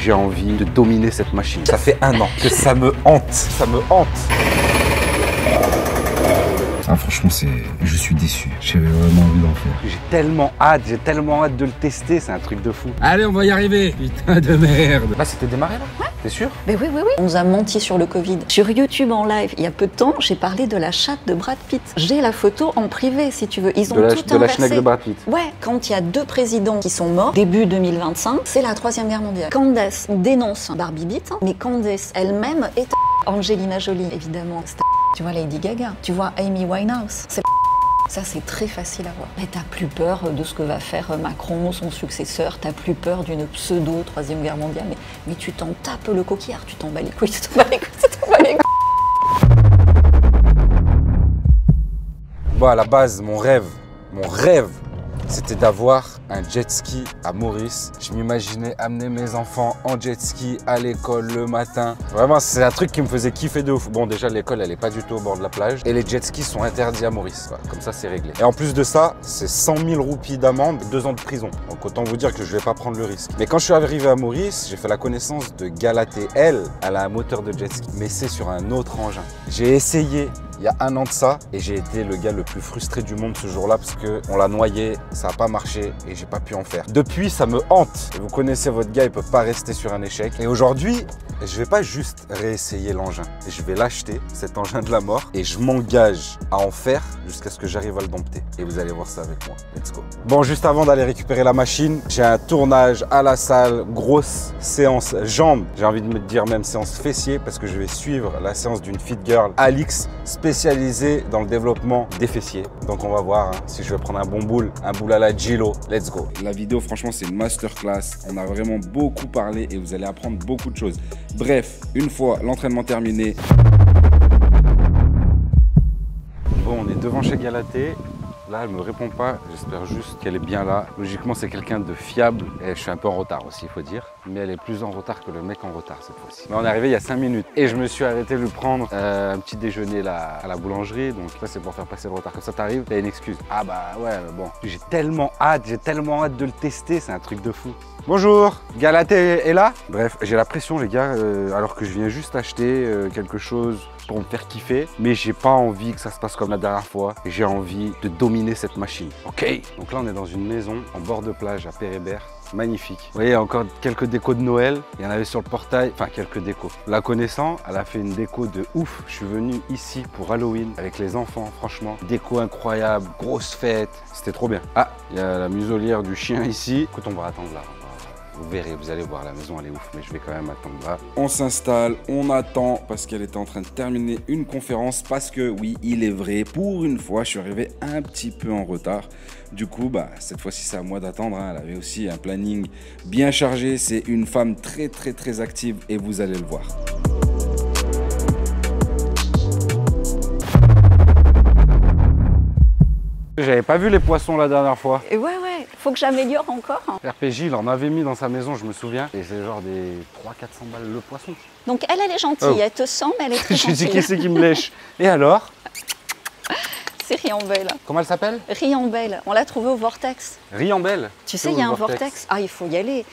j'ai envie de dominer cette machine. Ça fait un an que ça me hante, ça me hante. Ah franchement je suis déçu, j'avais vraiment envie d'en faire. J'ai tellement hâte de le tester, c'est un truc de fou. Allez on va y arriver, putain de merde. Là c'était démarré là? Ouais. T'es sûr? Mais oui. On nous a menti sur le Covid. Sur YouTube en live, il y a peu de temps, j'ai parlé de la chatte de Brad Pitt. J'ai la photo en privé si tu veux. Ils ont tout inversé. De la schneck de Brad Pitt. Ouais, quand il y a 2 présidents qui sont morts, début 2025, c'est la 3e guerre mondiale. Candace dénonce Barbie Beat, mais Candace elle-même est Angelina Jolie, évidemment. Tu vois Lady Gaga, tu vois Amy Winehouse. Ça, c'est très facile à voir. Mais t'as plus peur de ce que va faire Macron, son successeur. T'as plus peur d'une pseudo 3e guerre mondiale. Mais tu t'en tapes le coquillard. Tu t'en bats les couilles, Bon, à la base, mon rêve, c'était d'avoir un jet ski à Maurice. Je m'imaginais amener mes enfants en jet ski à l'école le matin. Vraiment, c'est un truc qui me faisait kiffer de ouf. Bon, déjà, l'école, elle est pas du tout au bord de la plage. Et les jet skis sont interdits à Maurice. Voilà, comme ça, c'est réglé. Et en plus de ça, c'est 100 000 roupies d'amende, 2 ans de prison. Donc, autant vous dire que je vais pas prendre le risque. Mais quand je suis arrivé à Maurice, j'ai fait la connaissance de Galatée. Elle a un moteur de jet ski, mais c'est sur un autre engin. J'ai essayé il y a un an de ça et j'ai été le gars le plus frustré du monde ce jour-là parce qu'on l'a noyé, ça n'a pas marché et j'ai pas pu en faire. Depuis, ça me hante. Et vous connaissez votre gars, il peut pas rester sur un échec. Et aujourd'hui, je vais pas juste réessayer l'engin. Je vais l'acheter, cet engin de la mort, et je m'engage à en faire jusqu'à ce que j'arrive à le dompter. Et vous allez voir ça avec moi. Let's go. Bon, juste avant d'aller récupérer la machine, j'ai un tournage à la salle, grosse séance jambes. J'ai envie de me dire même séance fessiers parce que je vais suivre la séance d'une fit girl, Alix, spécialisée dans le développement des fessiers. Donc on va voir hein, si je vais prendre un boule à la Gilo. Let's go. La vidéo, franchement, c'est une masterclass. On a vraiment beaucoup parlé et vous allez apprendre beaucoup de choses. Bref, une fois l'entraînement terminé. Bon, on est devant chez Galatée. Là, elle me répond pas. J'espère juste qu'elle est bien là. Logiquement, c'est quelqu'un de fiable. Et je suis un peu en retard aussi, il faut dire. Mais elle est plus en retard que le mec en retard cette fois-ci. Mais on est arrivé il y a 5 minutes. Et je me suis arrêté lui prendre un petit déjeuner là à la boulangerie. Donc là, c'est pour faire passer le retard. Comme ça, t'arrives, t'as une excuse. Ah bah ouais, bon. J'ai tellement hâte de le tester. C'est un truc de fou. Bonjour, Galatée est là? Bref, j'ai la pression les gars, alors que je viens juste acheter quelque chose pour me faire kiffer, mais j'ai pas envie que ça se passe comme la dernière fois. J'ai envie de dominer cette machine, ok? Donc là on est dans une maison en bord de plage à Pérébert, magnifique. Vous voyez encore quelques décos de Noël, il y en avait sur le portail, enfin quelques décos. La connaissant, elle a fait une déco de ouf. Je suis venu ici pour Halloween avec les enfants, franchement, déco incroyable, grosse fête, c'était trop bien. Ah, il y a la muselière du chien ici. Écoute, on va attendre là. Vous verrez, vous allez voir, la maison elle est ouf, mais je vais quand même attendre là. On s'installe, on attend parce qu'elle était en train de terminer une conférence parce que oui, il est vrai, pour une fois, je suis arrivé un petit peu en retard. Du coup, bah, cette fois-ci, c'est à moi d'attendre. Hein. Elle avait aussi un planning bien chargé. C'est une femme très active et vous allez le voir. J'avais pas vu les poissons la dernière fois. Et ouais, faut que j'améliore encore. RPG, il en avait mis dans sa maison, je me souviens. Et c'est genre des 300-400 balles le poisson. Donc elle est gentille, Elle te sent, mais elle est très gentille. Je dis qui c'est qui me lèche. Et alors? C'est Riambelle. Comment elle s'appelle? Riambelle, on l'a trouvée au Vortex. Riambelle? Tu sais, il y a un vortex. Ah, il faut y aller.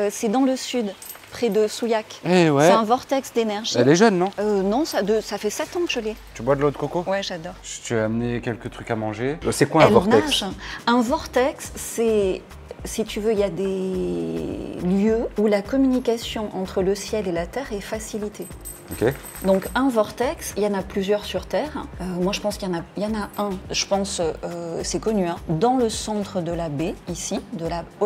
C'est dans le sud, près de Souillac. Eh ouais. C'est un vortex d'énergie. Elle est jeune, non? Non, ça fait 7 ans que je l'ai. Tu bois de l'eau de coco? Ouais, j'adore. Je t'ai amené quelques trucs à manger. C'est quoi un vortex? Nage. Un vortex, c'est... Si tu veux, il y a des lieux où la communication entre le ciel et la terre est facilitée. Ok. Donc un vortex, il y en a plusieurs sur Terre. Moi je pense qu'il y en a un, je pense, c'est connu, hein, dans le centre de la baie, ici,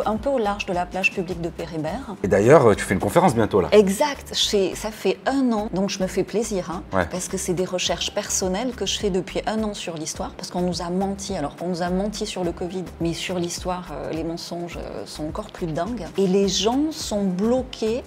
un peu au large de la plage publique de Pérébert. Et d'ailleurs, tu fais une conférence bientôt là. Exact, ça fait 1 an, donc je me fais plaisir, hein, ouais. Parce que c'est des recherches personnelles que je fais depuis 1 an sur l'histoire, parce qu'on nous a menti. Alors on nous a menti sur le Covid, mais sur l'histoire, les mensonges sont encore plus dingues. Et les gens sont bloqués.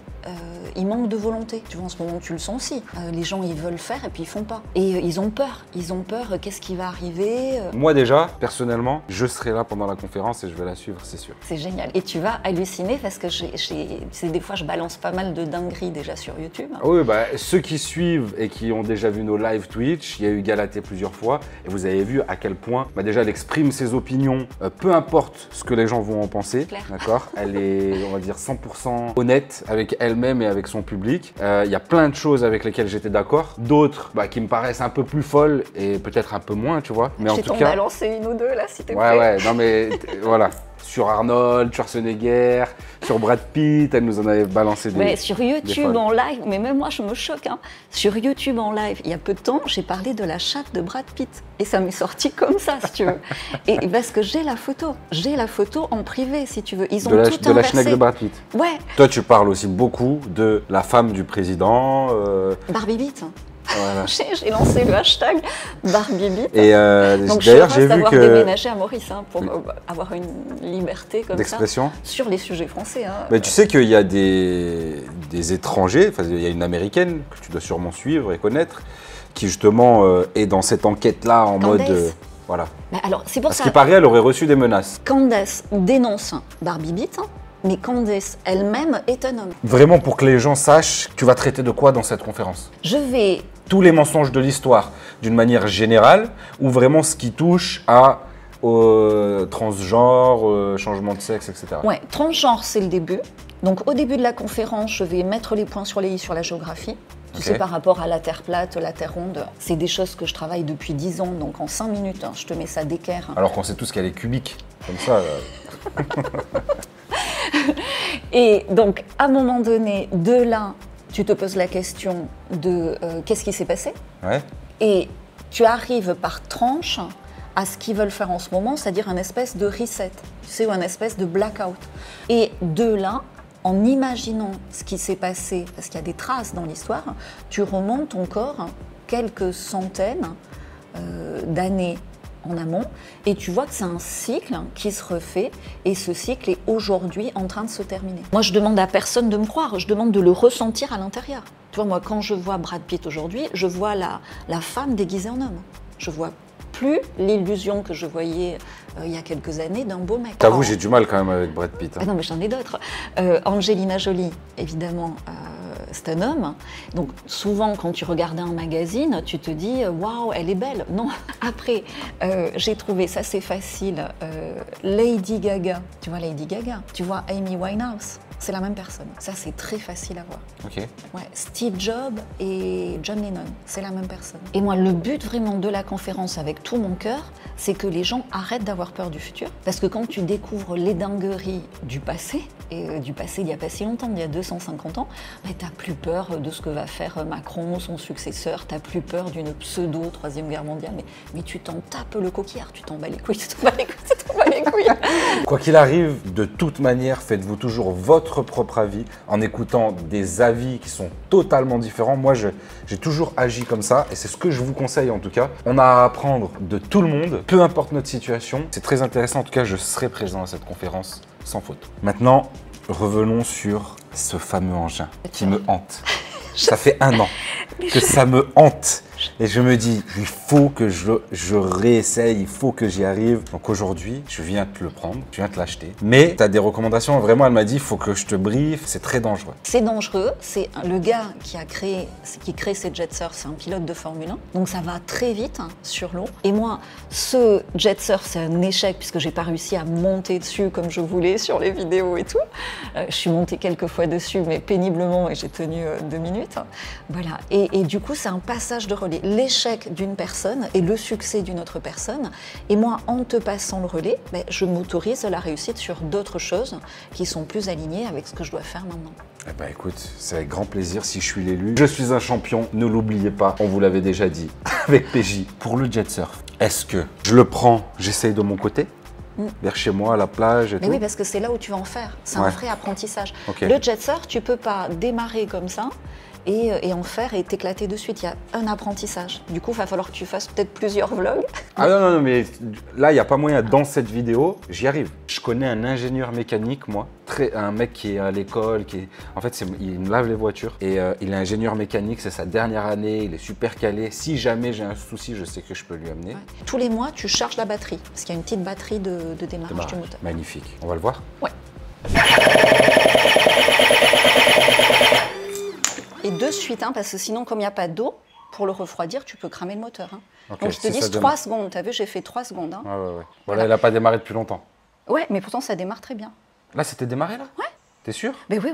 Ils manquent de volonté. Tu vois, en ce moment, tu le sens aussi. Les gens, ils veulent faire et puis ils font pas. Et ils ont peur. Ils ont peur. Qu'est-ce qui va arriver? Moi déjà, personnellement, je serai là pendant la conférence et je vais la suivre, c'est sûr. C'est génial. Et tu vas halluciner parce que des fois, je balance pas mal de dingueries déjà sur YouTube. Oui, bah, ceux qui suivent et qui ont déjà vu nos live Twitch, il y a eu Galatée plusieurs fois et vous avez vu à quel point, bah, déjà, elle exprime ses opinions, peu importe ce que les gens vont en penser. D'accord. Elle est, on va dire, 100% honnête avec elle. elle-même et avec son public. Il y a plein de choses avec lesquelles j'étais d'accord. D'autres qui me paraissent un peu plus folles et peut-être un peu moins, tu vois. Mais en tout cas... balancer une ou deux là, si t'es prêt. Ouais, non mais voilà. Sur Arnold, Schwarzenegger, sur Brad Pitt, elle nous en avait balancé des... Mais sur YouTube en live, mais même moi je me choque, hein. Sur YouTube en live, il y a peu de temps, j'ai parlé de la chatte de Brad Pitt. Et ça m'est sorti comme ça, si tu veux. Et parce que j'ai la photo en privé, si tu veux. Ils ont tout inversé. De la schneck de Brad Pitt. Ouais. Toi, tu parles aussi beaucoup de la femme du président. Barbie Beat. Voilà. J'ai lancé le hashtag Barbie Beat. Et d'ailleurs, j'ai vu que... déménagé à Maurice pour avoir une liberté comme d'expression sur les sujets français. Hein. Mais tu sais qu'il y a des étrangers, enfin, il y a une américaine que tu dois sûrement suivre et connaître, qui justement est dans cette enquête-là en Candace. mode... voilà. Mais alors, c'est pour ça. Ça. Ce qui paraît, elle aurait reçu des menaces. Candace dénonce Barbie Beat, mais Candace elle-même est un homme. Vraiment, pour que les gens sachent, tu vas traiter de quoi dans cette conférence? Je vais... Tous les mensonges de l'histoire d'une manière générale, ou vraiment ce qui touche à transgenre, changement de sexe, etc. Ouais, transgenre, c'est le début. Donc au début de la conférence, je vais mettre les points sur les i sur la géographie. Tu sais, par rapport à la Terre plate, la Terre ronde, c'est des choses que je travaille depuis 10 ans, donc en 5 minutes, je te mets ça d'équerre. Alors qu'on sait tous qu'elle est cubique, comme ça. Et donc, à un moment donné, de là, tu te poses la question de qu'est-ce qui s'est passé. Ouais. Et tu arrives par tranche à ce qu'ils veulent faire en ce moment, c'est-à-dire un espèce de reset, tu sais, ou un espèce de blackout. Et de là, en imaginant ce qui s'est passé, parce qu'il y a des traces dans l'histoire, tu remontes encore quelques centaines d'années en amont, et tu vois que c'est un cycle qui se refait, et ce cycle est aujourd'hui en train de se terminer. Moi, je demande à personne de me croire, je demande de le ressentir à l'intérieur. Tu vois, moi, quand je vois Brad Pitt aujourd'hui, je vois la femme déguisée en homme. Je vois plus l'illusion que je voyais il y a quelques années d'un beau mec. T'avoue, j'ai du mal quand même avec Brad Pitt. Hein. Ah non, mais j'en ai d'autres. Angelina Jolie, évidemment, c'est un homme. Donc souvent, quand tu regardes un magazine, tu te dis « Waouh, elle est belle ». Non. Après, j'ai trouvé, ça c'est facile, Lady Gaga. Tu vois Lady Gaga. Tu vois Amy Winehouse. C'est la même personne. Ça, c'est très facile à voir. Ok. Ouais, Steve Jobs et John Lennon, c'est la même personne. Et moi, le but vraiment de la conférence avec tout mon cœur, c'est que les gens arrêtent d'avoir peur du futur. Parce que quand tu découvres les dingueries du passé, et du passé il n'y a pas si longtemps, il y a 250 ans, tu n'as plus peur de ce que va faire Macron, son successeur, tu n'as plus peur d'une pseudo Troisième Guerre mondiale, mais tu t'en tapes le coquillard, tu t'en bats les couilles, tu t'en bats les couilles, tu t'en bats les couilles. Quoi qu'il arrive, de toute manière, faites-vous toujours votre propre avis en écoutant des avis qui sont totalement différents. Moi, j'ai toujours agi comme ça et c'est ce que je vous conseille en tout cas. On a à apprendre de tout le monde, peu importe notre situation. C'est très intéressant, en tout cas, je serai présent à cette conférence sans faute. Maintenant, revenons sur ce fameux engin qui me hante. Ça fait 1 an que ça me hante. Et je me dis, il faut que je réessaye, il faut que j'y arrive. Donc aujourd'hui, je viens te le prendre, je viens te l'acheter. Mais tu as des recommandations, vraiment, elle m'a dit, il faut que je te briefe, c'est très dangereux. C'est dangereux, c'est le gars qui crée ces jet surf, c'est un pilote de Formule 1. Donc ça va très vite sur l'eau. Et moi, ce jet surf, c'est un échec puisque j'ai pas réussi à monter dessus comme je voulais sur les vidéos et tout. Je suis montée quelques fois dessus, mais péniblement, et j'ai tenu 2 minutes. Voilà. Et du coup, c'est un passage de relais. L'échec d'une personne et le succès d'une autre personne. Et moi, en te passant le relais, je m'autorise la réussite sur d'autres choses qui sont plus alignées avec ce que je dois faire maintenant. Eh ben écoute, c'est avec grand plaisir si je suis l'élu. Je suis un champion, ne l'oubliez pas, on vous l'avait déjà dit, avec PJ. Pour le jet surf, est-ce que je le prends, j'essaye de mon côté vers chez moi, à la plage et tout. Oui, parce que c'est là où tu vas en faire. C'est un vrai apprentissage. Okay. Le jet surf, tu peux pas démarrer comme ça et en faire et t'éclater de suite. Il y a un apprentissage. Du coup, il va falloir que tu fasses peut-être plusieurs vlogs. Ah non, mais là, il n'y a pas moyen. Dans cette vidéo, j'y arrive. Je connais un ingénieur mécanique, moi. Un mec qui est à l'école, en fait, il me lave les voitures. Et il est ingénieur mécanique, c'est sa dernière année, il est super calé. Si jamais j'ai un souci, je sais que je peux lui amener. Ouais. Tous les mois, tu charges la batterie. Parce qu'il y a une petite batterie de démarrage du moteur. Magnifique. On va le voir? Ouais. Et de suite, parce que sinon, comme il n'y a pas d'eau, pour le refroidir, tu peux cramer le moteur. Okay, donc je te dis 3 secondes. Tu as vu, j'ai fait 3 secondes. Ouais. Voilà, elle n'a pas démarré depuis longtemps. Ouais, mais pourtant, ça démarre très bien. Là, c'était démarré, là? Ouais. T'es sûr? Mais oui.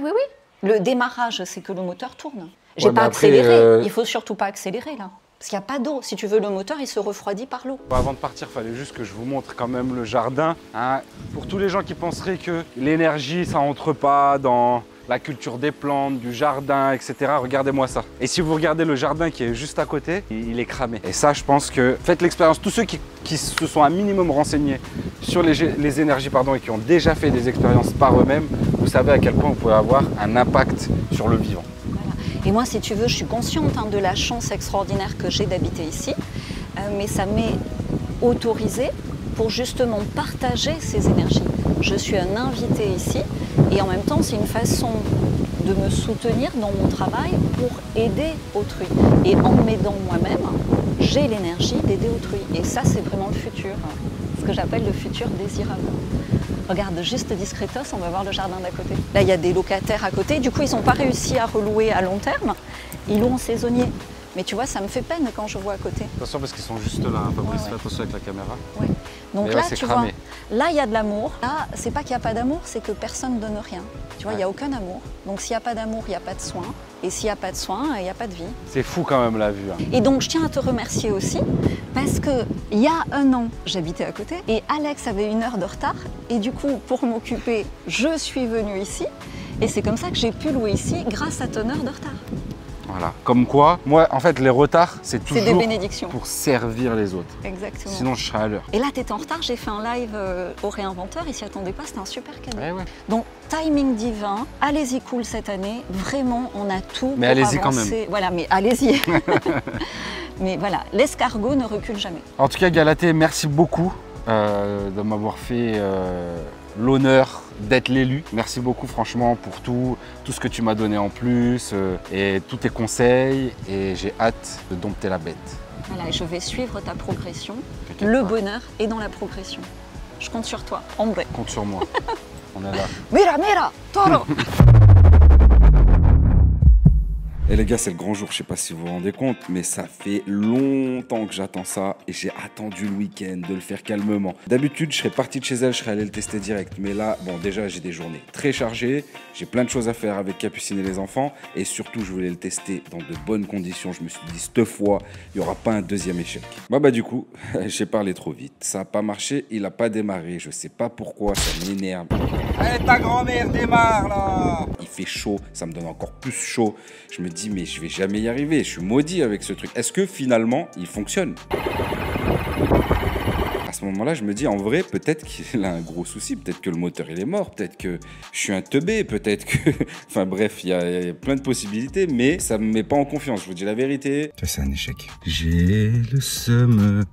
Le démarrage, c'est que le moteur tourne. J'ai Ouais, pas mais après, accéléré. Il faut surtout pas accélérer là. Parce qu'il n'y a pas d'eau. Si tu veux, le moteur, il se refroidit par l'eau. Avant de partir, il fallait juste que je vous montre quand même le jardin. Hein. Pour tous les gens qui penseraient que l'énergie, ça entre pas dans la culture des plantes, du jardin, etc. Regardez-moi ça. Et si vous regardez le jardin qui est juste à côté, il est cramé. Et ça, je pense que faites l'expérience. Tous ceux qui se sont un minimum renseignés sur les énergies et qui ont déjà fait des expériences par eux-mêmes, vous savez à quel point vous pouvez avoir un impact sur le vivant. Et moi, si tu veux, je suis consciente de la chance extraordinaire que j'ai d'habiter ici, mais ça m'est autorisé pour justement partager ces énergies. Je suis un invité ici et en même temps, c'est une façon de me soutenir dans mon travail pour aider autrui. Et en m'aidant moi-même, j'ai l'énergie d'aider autrui. Et ça, c'est vraiment le futur, ce que j'appelle le futur désirable. Regarde, juste discretos, on va voir le jardin d'à côté. Là, il y a des locataires à côté. Du coup, ils n'ont pas réussi à relouer à long terme. Ils louent en saisonnier. Mais tu vois, ça me fait peine quand je vois à côté. Attention parce qu'ils sont juste là, hein, Fabrice, Ouais. fais attention avec la caméra. Ouais. Donc Mais là, ouais, tu cramé. vois, là, il y a de l'amour. Là, c'est pas qu'il n'y a pas d'amour, c'est que personne ne donne rien. Tu vois, il n'y a aucun amour. Donc s'il n'y a pas d'amour, il n'y a pas de soin. Et s'il n'y a pas de soin, il n'y a pas de vie. C'est fou quand même la vue. Hein. Et donc, je tiens à te remercier aussi, parce qu'il y a un an, j'habitais à côté, et Alex avait 1 heure de retard. Et du coup, pour m'occuper, je suis venue ici. Et c'est comme ça que j'ai pu louer ici, grâce à ton heure de retard. Voilà. Comme quoi, moi, en fait, les retards, c'est C'est des toujours bénédictions. pour servir les autres. Exactement. Sinon, je serais à l'heure. Et là, tu étais en retard, j'ai fait un live au réinventeur, il s'y attendait pas, c'était un super cadeau. Ouais, ouais. Donc, timing divin, allez-y cool cette année, vraiment, on a tout Mais pour allez-y quand avancer. même. Voilà, mais allez-y. Mais voilà, l'escargot ne recule jamais. En tout cas, Galatée, merci beaucoup de m'avoir fait l'honneur d'être l'élu. Merci beaucoup, franchement, pour tout ce que tu m'as donné en plus et tous tes conseils. Et j'ai hâte de dompter la bête. Voilà, et je vais suivre ta progression. T'inquiète Le pas. bonheur est dans la progression. Je compte sur toi, hombre. Compte sur moi. On est là. Mira, mira, toro. Et les gars, c'est le grand jour, je sais pas si vous vous rendez compte, mais ça fait longtemps que j'attends ça et j'ai attendu le week-end de le faire calmement. D'habitude, je serais parti de chez elle, je serais allé le tester direct. Mais là, bon, déjà, j'ai des journées très chargées, j'ai plein de choses à faire avec Capucine et les enfants et surtout, je voulais le tester dans de bonnes conditions. Je me suis dit, cette fois, il n'y aura pas un deuxième échec. Bah du coup, j'ai parlé trop vite. Ça n'a pas marché, il n'a pas démarré. Je sais pas pourquoi, ça m'énerve. Allez, ta grand-mère démarre là. Il fait chaud, ça me donne encore plus chaud. Je me dis, mais je vais jamais y arriver, je suis maudit avec ce truc. Est-ce que finalement, il fonctionne? À ce moment-là, je me dis, en vrai, peut-être qu'il a un gros souci, peut-être que le moteur il est mort, peut-être que je suis un teubé, peut-être que... Enfin bref, il y a plein de possibilités, mais ça me met pas en confiance, je vous dis la vérité. Ça, c'est un échec. J'ai le seum.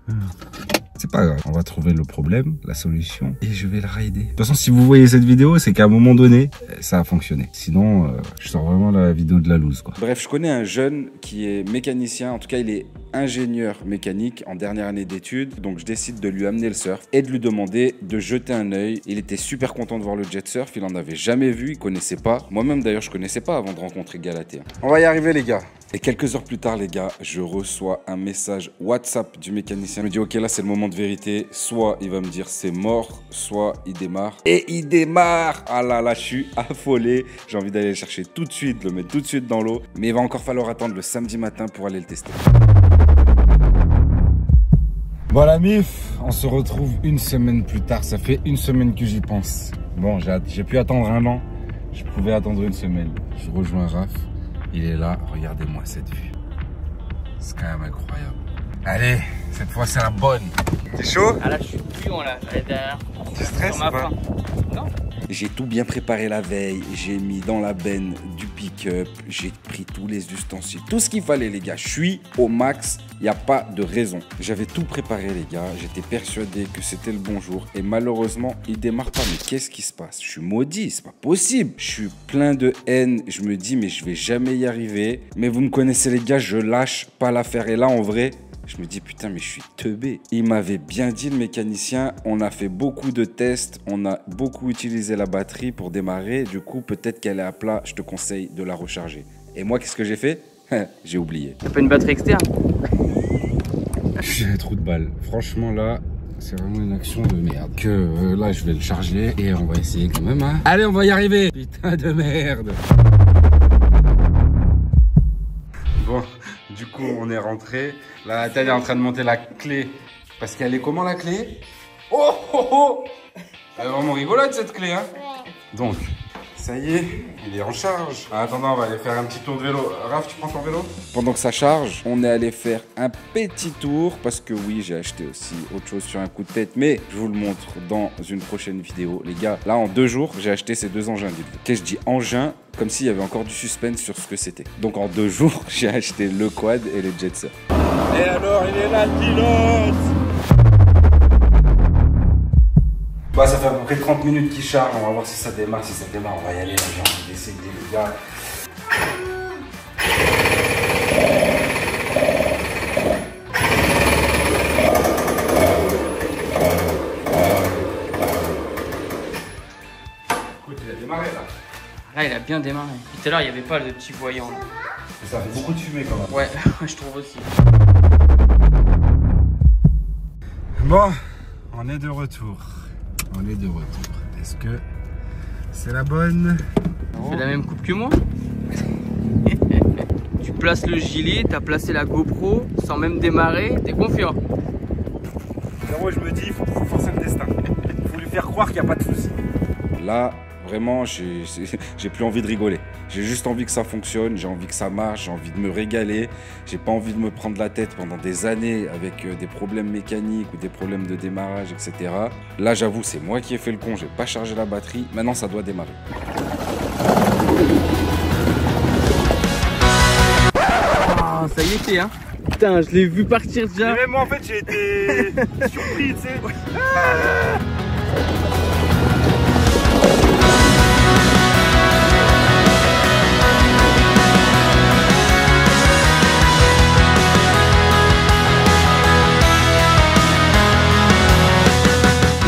C'est pas grave, on va trouver le problème, la solution, et je vais le rider. De toute façon, si vous voyez cette vidéo, c'est qu'à un moment donné, ça a fonctionné. Sinon, je sors vraiment la vidéo de la loose, quoi. Bref, je connais un jeune qui est mécanicien, en tout cas il est ingénieur mécanique en dernière année d'études, donc je décide de lui amener le surf et de lui demander de jeter un œil. Il était super content de voir le jet surf, il en avait jamais vu, il connaissait pas. Moi-même d'ailleurs je connaissais pas avant de rencontrer Galatée. On va y arriver, les gars. Et quelques heures plus tard, les gars, je reçois un message WhatsApp du mécanicien. Il me dit, ok, là, c'est le moment de vérité. Soit il va me dire c'est mort, soit il démarre. Et il démarre! Ah là là, je suis affolé. J'ai envie d'aller le chercher tout de suite, le mettre tout de suite dans l'eau. Mais il va encore falloir attendre le samedi matin pour aller le tester. Bon, la MIF, on se retrouve 1 semaine plus tard. Ça fait 1 semaine que j'y pense. Bon, j'ai pu attendre 1 an. Je pouvais attendre 1 semaine. Je rejoins Raph. Il est là, regardez-moi cette vue. C'est quand même incroyable. Allez, cette fois c'est la bonne. T'es chaud? Ah là je suis puant là, j'allais derrière. Tu stresses Sur ma ou pas? faim. Non. J'ai tout bien préparé la veille. J'ai mis dans la benne du pick-up. J'ai pris tous les ustensiles. Tout ce qu'il fallait, les gars. Je suis au max. Il n'y a pas de raison. J'avais tout préparé, les gars. J'étais persuadé que c'était le bon jour. Et malheureusement, il démarre pas. Mais qu'est-ce qui se passe? Je suis maudit. C'est pas possible. Je suis plein de haine. Je me dis, mais je vais jamais y arriver. Mais vous me connaissez, les gars. Je lâche pas l'affaire. Et là, en vrai... je me dis, putain, mais je suis teubé. Il m'avait bien dit, le mécanicien, on a fait beaucoup de tests, on a beaucoup utilisé la batterie pour démarrer. Du coup, peut-être qu'elle est à plat, je te conseille de la recharger. Et moi, qu'est-ce que j'ai fait? J'ai oublié. T'as pas une batterie externe? J'ai un trou de balle. Franchement, là, c'est vraiment une action de merde. Que là, je vais le charger et on va essayer quand même. Hein. Allez, on va y arriver. Putain de merde. Du coup, on est rentré. Là, Nathalie est en train de monter la clé. Parce qu'elle est comment la clé? Oh oh oh! Elle est vraiment rigolote cette clé, hein? Donc, ça y est, il est en charge. En attendant, on va aller faire un petit tour de vélo. Raph, tu prends ton vélo? Pendant que ça charge, on est allé faire un petit tour parce que oui, j'ai acheté aussi autre chose sur un coup de tête, mais je vous le montre dans une prochaine vidéo. Les gars, là en 2 jours, j'ai acheté ces 2 engins. Ok, je dis engin comme s'il y avait encore du suspense sur ce que c'était. Donc en 2 jours, j'ai acheté le quad et le jet surf. Et alors, il est là, le pilote! Bah, ça fait à peu près 30 minutes qu'il charge. On va voir si ça démarre. Si ça démarre, on va y aller. Là, j'ai envie d'essayer, les gars. Écoute, il a démarré là. Là, il a bien démarré. Tout à l'heure, il n'y avait pas le petit voyant. Là. Ça fait beaucoup de fumée quand même. Ouais, je trouve aussi. Bon, on est de retour. On est de retour. Est-ce que c'est la bonne? Tu fais la même coupe que moi. Tu places le gilet, t'as placé la GoPro sans même démarrer, t'es confiant. Moi je me dis, il faut forcer le destin. Il faut lui faire croire qu'il n'y a pas de souci. Là, vraiment, j'ai plus envie de rigoler. J'ai juste envie que ça fonctionne, j'ai envie que ça marche, j'ai envie de me régaler. J'ai pas envie de me prendre la tête pendant des années avec des problèmes mécaniques ou des problèmes de démarrage, etc. Là, j'avoue, c'est moi qui ai fait le con, j'ai pas chargé la batterie. Maintenant, ça doit démarrer. Ah, ça y était, hein. Putain, je l'ai vu partir déjà. Même moi, en fait, j'ai été surpris, tu sais.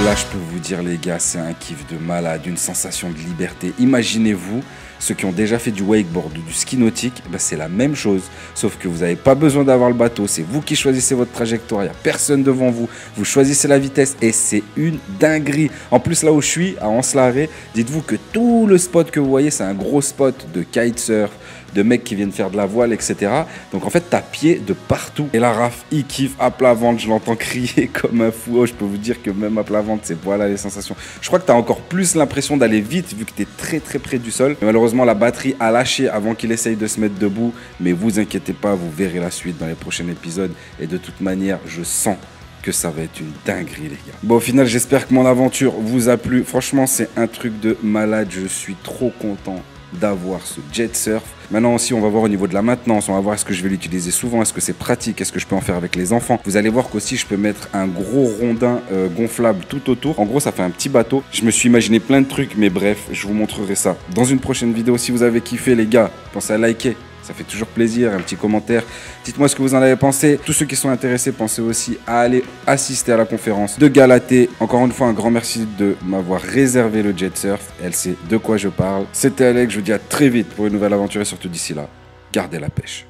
Là, je peux vous dire, les gars, c'est un kiff de malade, une sensation de liberté. Imaginez-vous, ceux qui ont déjà fait du wakeboard ou du ski nautique, ben c'est la même chose. Sauf que vous n'avez pas besoin d'avoir le bateau. C'est vous qui choisissez votre trajectoire. Il n'y a personne devant vous. Vous choisissez la vitesse et c'est une dinguerie. En plus, là où je suis, à Anse-la-Arrée, dites-vous que tout le spot que vous voyez, c'est un gros spot de kitesurf, de mecs qui viennent faire de la voile, etc. Donc en fait, t'as pied de partout. Et la Raph, il kiffe à plat ventre. Je l'entends crier comme un fou. Oh, je peux vous dire que même à plat ventre, c'est voilà les sensations. Je crois que t'as encore plus l'impression d'aller vite vu que t'es très très près du sol. Mais malheureusement, la batterie a lâché avant qu'il essaye de se mettre debout. Mais vous inquiétez pas, vous verrez la suite dans les prochains épisodes. Et de toute manière, je sens que ça va être une dinguerie, les gars. Bon, au final, j'espère que mon aventure vous a plu. Franchement, c'est un truc de malade. Je suis trop content d'avoir ce jet surf. Maintenant aussi, on va voir au niveau de la maintenance, on va voir est-ce que je vais l'utiliser souvent, est-ce que c'est pratique, est-ce que je peux en faire avec les enfants. Vous allez voir qu'aussi je peux mettre un gros rondin gonflable tout autour. En gros, ça fait un petit bateau. Je me suis imaginé plein de trucs, mais bref, je vous montrerai ça dans une prochaine vidéo. Si vous avez kiffé, les gars, pensez à liker. Ça fait toujours plaisir, un petit commentaire. Dites-moi ce que vous en avez pensé. Tous ceux qui sont intéressés, pensez aussi à aller assister à la conférence de Galatée. Encore une fois, un grand merci de m'avoir réservé le jet surf. Elle sait de quoi je parle. C'était Alex, je vous dis à très vite pour une nouvelle aventure et surtout d'ici là, gardez la pêche.